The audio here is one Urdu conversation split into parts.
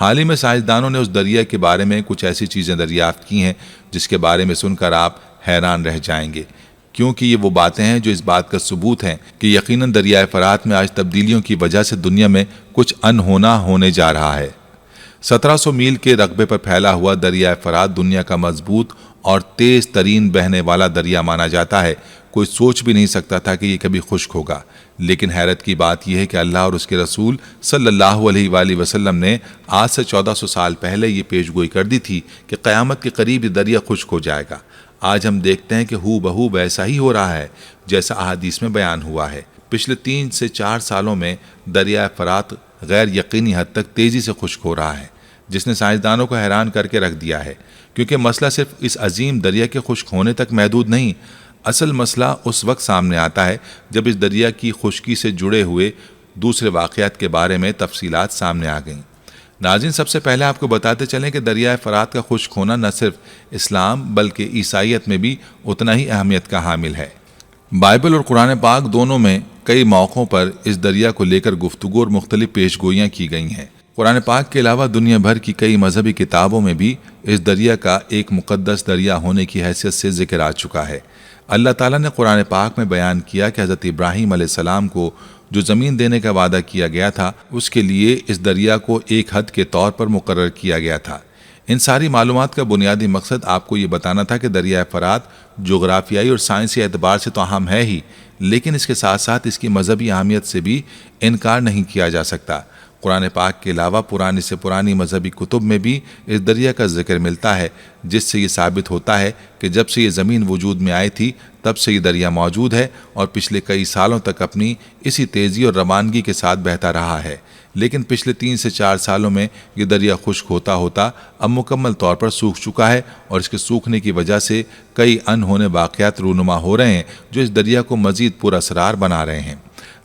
حال ہی میں سائنسدانوں نے اس دریا کے بارے میں کچھ ایسی چیزیں دریافت کی ہیں جس کے بارے میں سن کر آپ حیران رہ جائیں گے، کیونکہ یہ وہ باتیں ہیں جو اس بات کا ثبوت ہیں کہ یقیناً دریائے فرات میں آج تبدیلیوں کی وجہ سے دنیا میں کچھ انہونا ہونے جا رہا ہے۔ 1700 میل کے رقبے پر پھیلا ہوا دریائے فرات دنیا کا مضبوط اور تیز ترین بہنے والا دریا مانا جاتا ہے۔ کوئی سوچ بھی نہیں سکتا تھا کہ یہ کبھی خشک ہوگا، لیکن حیرت کی بات یہ ہے کہ اللہ اور اس کے رسول صلی اللہ علیہ وآلہ وسلم نے آج سے 1400 سال پہلے یہ پیش گوئی کر دی تھی کہ قیامت کے قریب یہ دریا خشک ہو جائے گا۔ آج ہم دیکھتے ہیں کہ ہو بہو ویسا ہی ہو رہا ہے جیسا احادیث میں بیان ہوا ہے۔ پچھلے 3 سے 4 سالوں میں دریائے فرات غیر یقینی حد تک تیزی سے خشک ہو رہا ہے، جس نے سائنسدانوں کو حیران کر کے رکھ دیا ہے، کیونکہ مسئلہ صرف اس عظیم دریا کے خشک ہونے تک محدود نہیں۔ اصل مسئلہ اس وقت سامنے آتا ہے جب اس دریا کی خشکی سے جڑے ہوئے دوسرے واقعات کے بارے میں تفصیلات سامنے آ گئیں۔ ناظرین، سب سے پہلے آپ کو بتاتے چلیں کہ دریائے فرات کا خشک ہونا نہ صرف اسلام بلکہ عیسائیت میں بھی اتنا ہی اہمیت کا حامل ہے۔ بائبل اور قرآن پاک دونوں میں کئی موقعوں پر اس دریا کو لے کر گفتگو اور مختلف پیش گوئیاں کی گئی ہیں۔ قرآن پاک کے علاوہ دنیا بھر کی کئی مذہبی کتابوں میں بھی اس دریا کا ایک مقدس دریا ہونے کی حیثیت سے ذکر آ چکا ہے۔ اللہ تعالیٰ نے قرآن پاک میں بیان کیا کہ حضرت ابراہیم علیہ السلام کو جو زمین دینے کا وعدہ کیا گیا تھا، اس کے لیے اس دریا کو ایک حد کے طور پر مقرر کیا گیا تھا۔ ان ساری معلومات کا بنیادی مقصد آپ کو یہ بتانا تھا کہ دریائے فرات جغرافیائی اور سائنسی اعتبار سے تو اہم ہے ہی، لیکن اس کے ساتھ ساتھ اس کی مذہبی اہمیت سے بھی انکار نہیں کیا جا سکتا۔ قرآن پاک کے علاوہ پرانی سے پرانی مذہبی کتب میں بھی اس دریا کا ذکر ملتا ہے، جس سے یہ ثابت ہوتا ہے کہ جب سے یہ زمین وجود میں آئی تھی تب سے یہ دریا موجود ہے اور پچھلے کئی سالوں تک اپنی اسی تیزی اور روانگی کے ساتھ بہتا رہا ہے۔ لیکن پچھلے 3 سے 4 سالوں میں یہ دریا خشک ہوتا ہوتا اب مکمل طور پر سوکھ چکا ہے، اور اس کے سوکھنے کی وجہ سے کئی انہونے واقعات رونما ہو رہے ہیں جو اس دریا کو مزید پر اسرار بنا رہے ہیں۔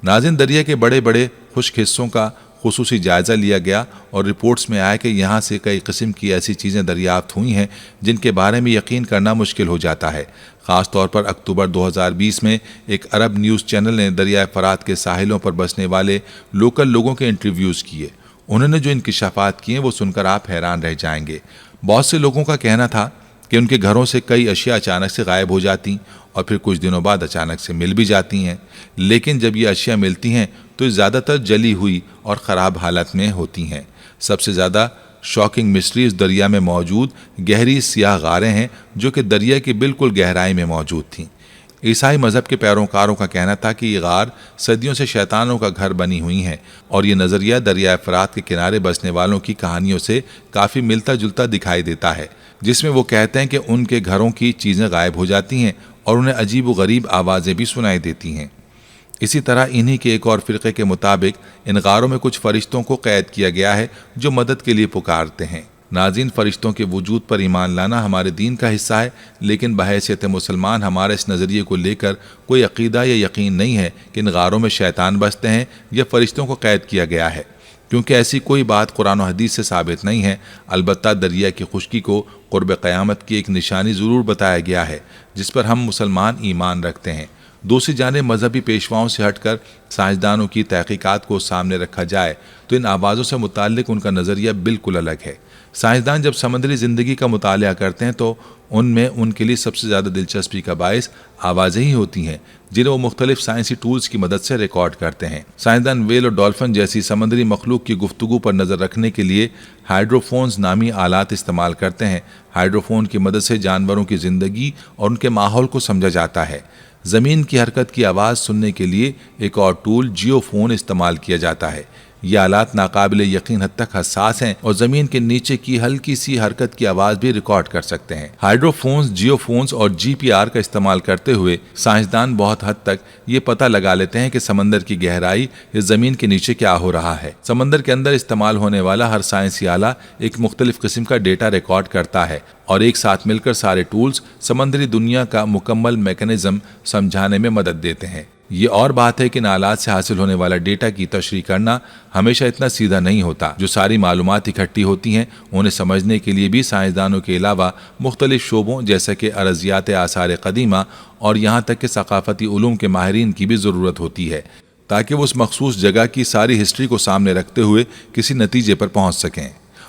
ناظرین، دریا کے بڑے بڑے خشک حصوں کا خصوصی جائزہ لیا گیا اور رپورٹس میں آیا کہ یہاں سے کئی قسم کی ایسی چیزیں دریافت ہوئی ہیں جن کے بارے میں یقین کرنا مشکل ہو جاتا ہے۔ خاص طور پر اکتوبر 2020 میں ایک عرب نیوز چینل نے دریائے فرات کے ساحلوں پر بسنے والے لوکل لوگوں کے انٹرویوز کیے۔ انہوں نے جو انکشافات کیے وہ سن کر آپ حیران رہ جائیں گے۔ بہت سے لوگوں کا کہنا تھا کہ ان کے گھروں سے کئی اشیاء اچانک سے غائب ہو جاتی اور پھر کچھ دنوں بعد اچانک سے مل بھی جاتی ہیں، لیکن جب یہ اشیاء ملتی ہیں تو یہ زیادہ تر جلی ہوئی اور خراب حالت میں ہوتی ہیں۔ سب سے زیادہ شاکنگ مسٹری اس دریا میں موجود گہری سیاہ غاریں ہیں جو کہ دریا کی بالکل گہرائی میں موجود تھیں۔ عیسائی مذہب کے پیروکاروں کا کہنا تھا کہ یہ غار صدیوں سے شیطانوں کا گھر بنی ہوئی ہیں، اور یہ نظریہ دریائے فرات کے کنارے بسنے والوں کی کہانیوں سے کافی ملتا جلتا دکھائی دیتا ہے، جس میں وہ کہتے ہیں کہ ان کے گھروں کی چیزیں غائب ہو جاتی ہیں اور انہیں عجیب و غریب آوازیں بھی سنائی دیتی ہیں۔ اسی طرح انہی کے ایک اور فرقے کے مطابق ان غاروں میں کچھ فرشتوں کو قید کیا گیا ہے جو مدد کے لیے پکارتے ہیں۔ ناظرین، فرشتوں کے وجود پر ایمان لانا ہمارے دین کا حصہ ہے، لیکن بحیثیت مسلمان ہمارے اس نظریے کو لے کر کوئی عقیدہ یا یقین نہیں ہے کہ ان غاروں میں شیطان بستے ہیں یا فرشتوں کو قید کیا گیا ہے، کیونکہ ایسی کوئی بات قرآن و حدیث سے ثابت نہیں ہے۔ البتہ دریا کی خشکی کو قرب قیامت کی ایک نشانی ضرور بتایا گیا ہے جس پر ہم مسلمان ایمان رکھتے ہیں۔ دوسری جانب مذہبی پیشواؤں سے ہٹ کر سائنسدانوں کی تحقیقات کو سامنے رکھا جائے تو ان آوازوں سے متعلق ان کا نظریہ بالکل الگ ہے۔ سائنسدان جب سمندری زندگی کا مطالعہ کرتے ہیں تو ان میں ان کے لیے سب سے زیادہ دلچسپی کا باعث آوازیں ہی ہوتی ہیں جنہیں وہ مختلف سائنسی ٹولز کی مدد سے ریکارڈ کرتے ہیں۔ سائنسدان ویل اور ڈولفن جیسی سمندری مخلوق کی گفتگو پر نظر رکھنے کے لیے ہائیڈروفونز نامی آلات استعمال کرتے ہیں۔ ہائیڈروفون کی مدد سے جانوروں کی زندگی اور ان کے ماحول کو سمجھا جاتا ہے۔ زمین کی حرکت کی آواز سننے کے لیے ایک اور ٹول جیو فون استعمال کیا جاتا ہے۔ یہ آلات ناقابل یقین حد تک حساس ہیں اور زمین کے نیچے کی ہلکی سی حرکت کی آواز بھی ریکارڈ کر سکتے ہیں۔ ہائیڈروفونز، جیو فونز اور جی پی آر کا استعمال کرتے ہوئے سائنسدان بہت حد تک یہ پتہ لگا لیتے ہیں کہ سمندر کی گہرائی یا زمین کے نیچے کیا ہو رہا ہے۔ سمندر کے اندر استعمال ہونے والا ہر سائنسی آلہ ایک مختلف قسم کا ڈیٹا ریکارڈ کرتا ہے، اور ایک ساتھ مل کر سارے ٹولز سمندری دنیا کا مکمل میکانزم سمجھانے میں مدد دیتے ہیں۔ یہ اور بات ہے کہ ان آلات سے حاصل ہونے والا ڈیٹا کی تشریح کرنا ہمیشہ اتنا سیدھا نہیں ہوتا۔ جو ساری معلومات اکٹھی ہوتی ہیں انہیں سمجھنے کے لیے بھی سائنسدانوں کے علاوہ مختلف شعبوں جیسے کہ ارضیات آثار قدیمہ اور یہاں تک کہ ثقافتی علوم کے ماہرین کی بھی ضرورت ہوتی ہے، تاکہ وہ اس مخصوص جگہ کی ساری ہسٹری کو سامنے رکھتے ہوئے کسی نتیجے پر پہنچ سکیں۔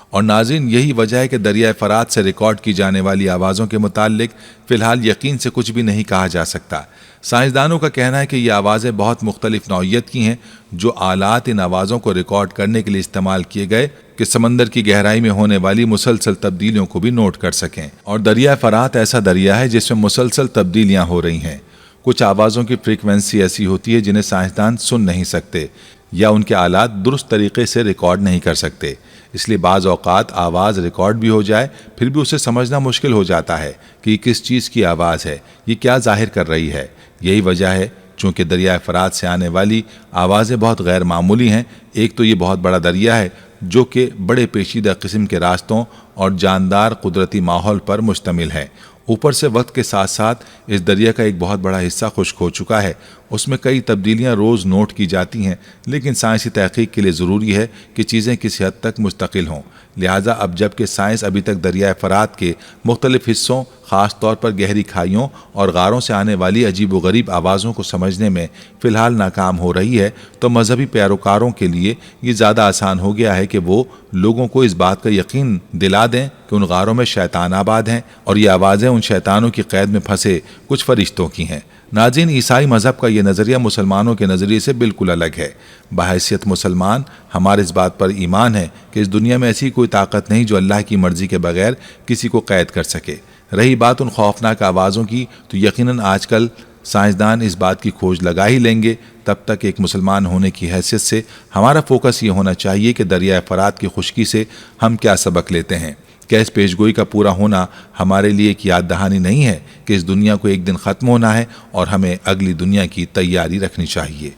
اور ناظرین یہی وجہ ہے کہ دریائے فرات سے ریکارڈ کی جانے والی آوازوں کے متعلق فی الحال یقین سے کچھ بھی نہیں کہا جا سکتا۔ سائنسدانوں کا کہنا ہے کہ یہ آوازیں بہت مختلف نوعیت کی ہیں۔ جو آلات ان آوازوں کو ریکارڈ کرنے کے لیے استعمال کیے گئے کہ سمندر کی گہرائی میں ہونے والی مسلسل تبدیلیوں کو بھی نوٹ کر سکیں۔ اور دریائے فرات ایسا دریا ہے جس میں مسلسل تبدیلیاں ہو رہی ہیں۔ کچھ آوازوں کی فریکوینسی ایسی ہوتی ہے جنہیں سائنسدان سن نہیں سکتے یا ان کے آلات درست طریقے سے ریکارڈ نہیں کر سکتے، اس لیے بعض اوقات آواز ریکارڈ بھی ہو جائے پھر بھی اسے سمجھنا مشکل ہو جاتا ہے کہ یہ کس چیز کی آواز ہے، یہ کیا ظاہر کر رہی ہے۔ یہی وجہ ہے چونکہ دریائے فرات سے آنے والی آوازیں بہت غیر معمولی ہیں۔ ایک تو یہ بہت بڑا دریا ہے جو کہ بڑے پیچیدہ قسم کے راستوں اور جاندار قدرتی ماحول پر مشتمل ہے۔ اوپر سے وقت کے ساتھ ساتھ اس دریا کا ایک بہت بڑا حصہ خشک ہو چکا ہے۔ اس میں کئی تبدیلیاں روز نوٹ کی جاتی ہیں، لیکن سائنسی تحقیق کے لیے ضروری ہے کہ چیزیں کسی حد تک مستقل ہوں۔ لہٰذا اب جب کہ سائنس ابھی تک دریائے فرات کے مختلف حصوں، خاص طور پر گہری کھائیوں اور غاروں سے آنے والی عجیب و غریب آوازوں کو سمجھنے میں فی الحال ناکام ہو رہی ہے، تو مذہبی پیروکاروں کے لیے یہ زیادہ آسان ہو گیا ہے کہ وہ لوگوں کو اس بات کا یقین دلا دیں کہ ان غاروں میں شیطان آباد ہیں اور یہ آوازیں ان شیطانوں کی قید میں پھنسے کچھ فرشتوں کی ہیں۔ ناظرین، عیسائی مذہب کا یہ نظریہ مسلمانوں کے نظریے سے بالکل الگ ہے۔ بحیثیت مسلمان ہمارے اس بات پر ایمان ہے کہ اس دنیا میں ایسی کوئی طاقت نہیں جو اللہ کی مرضی کے بغیر کسی کو قید کر سکے۔ رہی بات ان خوفناک آوازوں کی، تو یقیناً آج کل سائنسدان اس بات کی کھوج لگا ہی لیں گے۔ تب تک ایک مسلمان ہونے کی حیثیت سے ہمارا فوکس یہ ہونا چاہیے کہ دریائے فرات کی خشکی سے ہم کیا سبق لیتے ہیں۔ کیا اس پیشگوئی کا پورا ہونا ہمارے لیے ایک یاد دہانی نہیں ہے کہ اس دنیا کو ایک دن ختم ہونا ہے اور ہمیں اگلی دنیا کی تیاری رکھنی چاہیے۔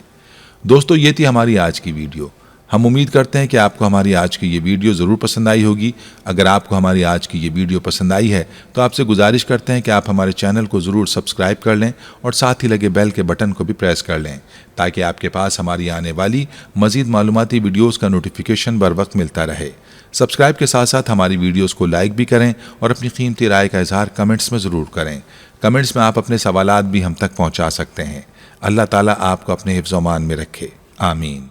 دوستو، یہ تھی ہماری آج کی ویڈیو۔ ہم امید کرتے ہیں کہ آپ کو ہماری آج کی یہ ویڈیو ضرور پسند آئی ہوگی۔ اگر آپ کو ہماری آج کی یہ ویڈیو پسند آئی ہے تو آپ سے گزارش کرتے ہیں کہ آپ ہمارے چینل کو ضرور سبسکرائب کر لیں اور ساتھ ہی لگے بیل کے بٹن کو بھی پریس کر لیں تاکہ آپ کے پاس ہماری آنے والی مزید معلوماتی ویڈیوز کا نوٹیفیکیشن بر وقت ملتا رہے۔ سبسکرائب کے ساتھ ساتھ ہماری ویڈیوز کو لائک بھی کریں اور اپنی قیمتی رائے کا اظہار کمنٹس میں ضرور کریں۔ کمنٹس میں آپ اپنے سوالات بھی ہم تک پہنچا سکتے ہیں۔ اللہ تعالیٰ آپ کو اپنے حفظ و امان میں رکھے، آمین۔